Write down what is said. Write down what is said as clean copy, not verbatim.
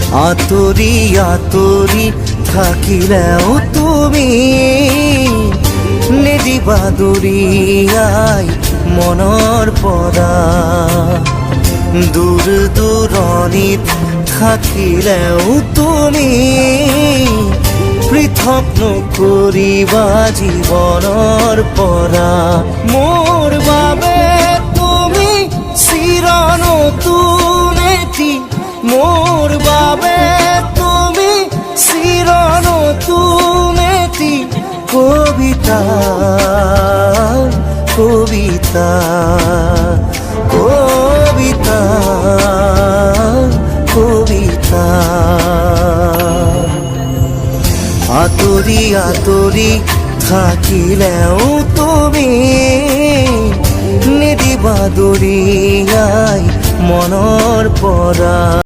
আতৰি আতৰি থাকিলেও তুমি নিদিবা দূৰিয়াই মনৰ পৰা। দূৰ দূৰণিত থাকিলেও তুমি পৃথক নকৰিবা জীৱনৰ পৰা। মোৰ বাবে তুমি চিৰ নতুন এটি, মোৰ বাবে তুমি চিৰ নতুন এটি কবিতা কবিতা কবিতা কবিতা। আতৰি আতৰি থাকিলেও তুমি নিদিবা দূৰিয়াই মনৰ পৰা।